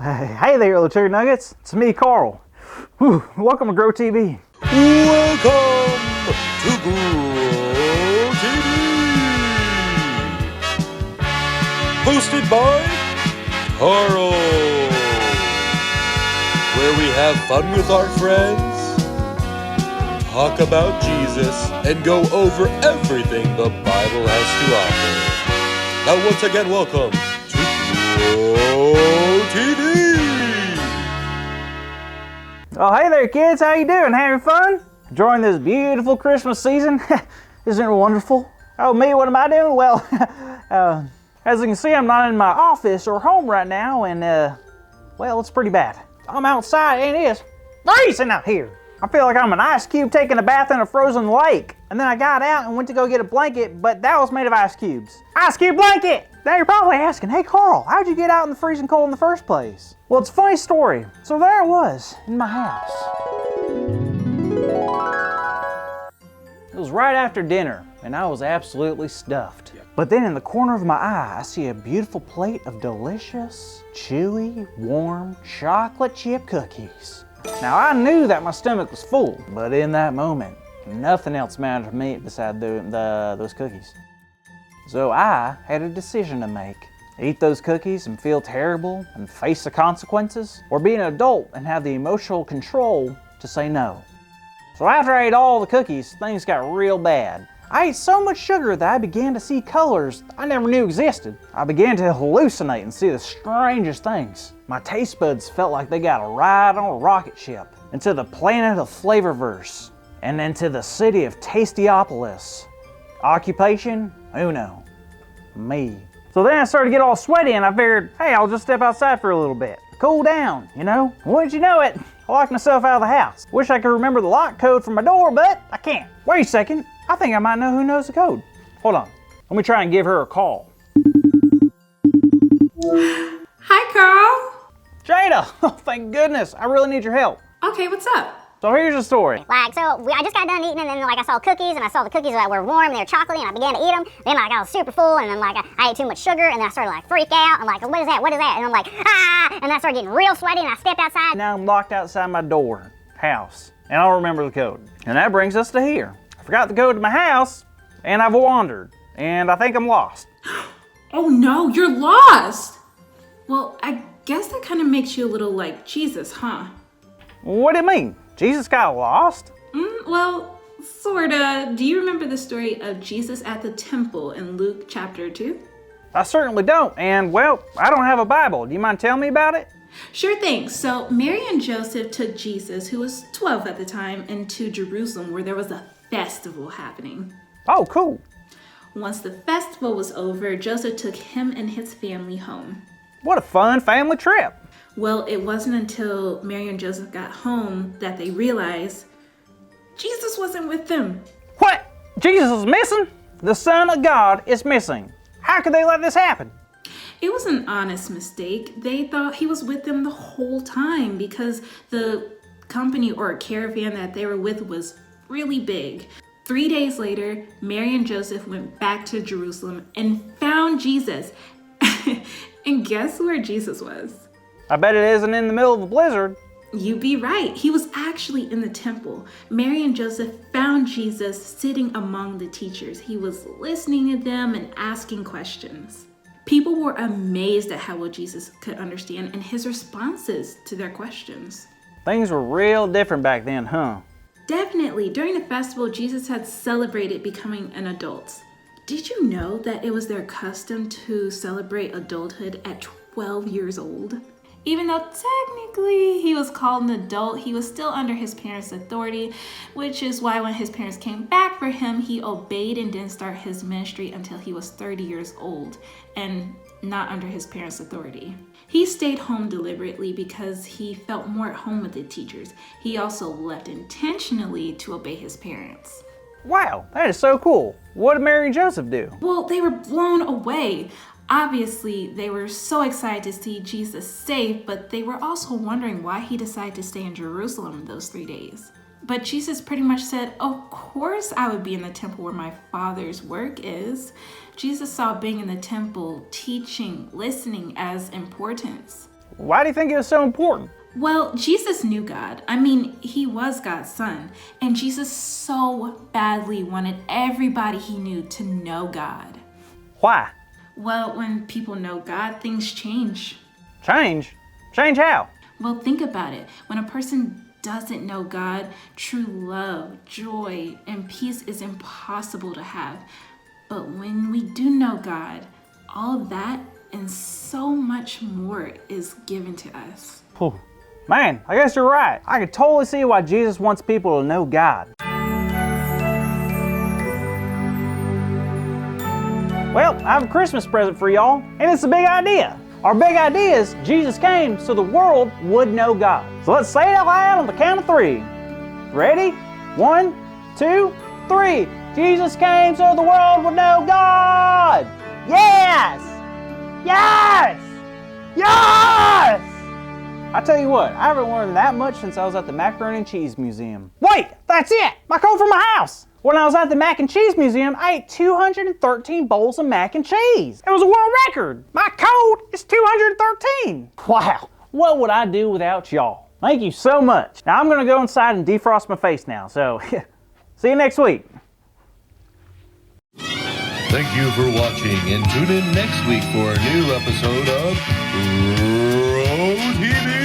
Hey there, little Turkey Nuggets. It's me, Carl. Welcome to Grow TV. Welcome to Grow TV. Hosted by Carl. Where we have fun with our friends, talk about Jesus, and go over everything the Bible has to offer. Now once again, welcome to Grow TV. Oh, hey there, kids. How you doing? Having fun? Enjoying this beautiful Christmas season? Isn't it wonderful? Oh, me, what am I doing? Well, as you can see, I'm not in my office or home right now, and, well, it's pretty bad. I'm outside, and it is freezing out here. I feel like I'm an ice cube taking a bath in a frozen lake. And then I got out and went to go get a blanket, but that was made of ice cubes. Ice cube blanket! Now you're probably asking, hey Carl, how'd you get out in the freezing cold in the first place? Well, it's a funny story. So there I was, in my house. It was right after dinner, and I was absolutely stuffed. But then in the corner of my eye, I see a beautiful plate of delicious, chewy, warm, chocolate chip cookies. Now I knew that my stomach was full, but in that moment, nothing else mattered to me beside those cookies. So I had a decision to make. Eat those cookies and feel terrible and face the consequences, or be an adult and have the emotional control to say no. So after I ate all the cookies, things got real bad. I ate so much sugar that I began to see colors I never knew existed. I began to hallucinate and see the strangest things. My taste buds felt like they got a ride on a rocket ship into the planet of Flavorverse and into the city of Tastyopolis. Occupation? Uno. Me. So then I started to get all sweaty and I figured, hey, I'll just step outside for a little bit. Cool down, you know? Wouldn't you know it, I locked myself out of the house. Wish I could remember the lock code for my door, but I can't. Wait a second, I think I might know who knows the code. Hold on, let me try and give her a call. Hi, Carl. Jada, oh thank goodness, I really need your help. Okay, what's up? So here's the story. I just got done eating, and then I saw cookies, and I saw the cookies that were warm, and they were chocolatey, and I began to eat them. Then I was super full, and then I ate too much sugar, and then I started freak out. I'm like, what is that? What is that? And I'm like, ah! And then I started getting real sweaty, and I stepped outside. Now I'm locked outside my house, and I'll remember the code. And that brings us to here. I forgot the code to my house, and I've wandered, and I think I'm lost. Oh no, you're lost. Well, I guess that kind of makes you a little like Jesus, huh? What do you mean? Jesus got lost? Well, sorta. Do you remember the story of Jesus at the temple in Luke chapter 2? I certainly don't, and well, I don't have a Bible. Do you mind telling me about it? Sure thing. So Mary and Joseph took Jesus, who was 12 at the time, into Jerusalem where there was a festival happening. Oh, cool. Once the festival was over, Joseph took him and his family home. What a fun family trip. Well, it wasn't until Mary and Joseph got home that they realized Jesus wasn't with them. What? Jesus is missing? The Son of God is missing. How could they let this happen? It was an honest mistake. They thought he was with them the whole time because the company or caravan that they were with was really big. 3 days later, Mary and Joseph went back to Jerusalem and found Jesus. And guess where Jesus was? I bet it isn't in the middle of a blizzard. You'd be right. He was actually in the temple. Mary and Joseph found Jesus sitting among the teachers. He was listening to them and asking questions. People were amazed at how well Jesus could understand and his responses to their questions. Things were real different back then, huh? Definitely. During the festival, Jesus had celebrated becoming an adult. Did you know that it was their custom to celebrate adulthood at 12 years old? Even though technically he was called an adult, he was still under his parents' authority, which is why when his parents came back for him, he obeyed and didn't start his ministry until he was 30 years old and not under his parents' authority. He stayed home deliberately because he felt more at home with the teachers. He also left intentionally to obey his parents. Wow, that is so cool. What did Mary and Joseph do? Well, they were blown away. Obviously, they were so excited to see Jesus safe, but they were also wondering why he decided to stay in Jerusalem those 3 days. But Jesus pretty much said, of course I would be in the temple where my Father's work is. Jesus saw being in the temple, teaching, listening as importance. Why do you think it was so important? Well, Jesus knew God. I mean, he was God's son. And Jesus so badly wanted everybody he knew to know God. Why? Well, when people know God, things change. Change? Change how? Well, think about it. When a person doesn't know God, true love, joy, and peace is impossible to have. But when we do know God, all that and so much more is given to us. Whew. Man, I guess you're right. I can totally see why Jesus wants people to know God. Well, I have a Christmas present for y'all, and it's a big idea. Our big idea is Jesus came so the world would know God. So let's say it out loud on the count of 3. Ready? 1, 2, 3. Jesus came so the world would know God. Yes! Yes! Yes! I tell you what, I haven't learned that much since I was at the Macaroni and Cheese Museum. Wait, that's it! My code for my house! When I was at the Mac and Cheese Museum, I ate 213 bowls of mac and cheese. It was a world record. My code is 213. Wow, what would I do without y'all? Thank you so much. Now I'm gonna go inside and defrost my face now, so see you next week. Thank you for watching, and tune in next week for a new episode of Road TV.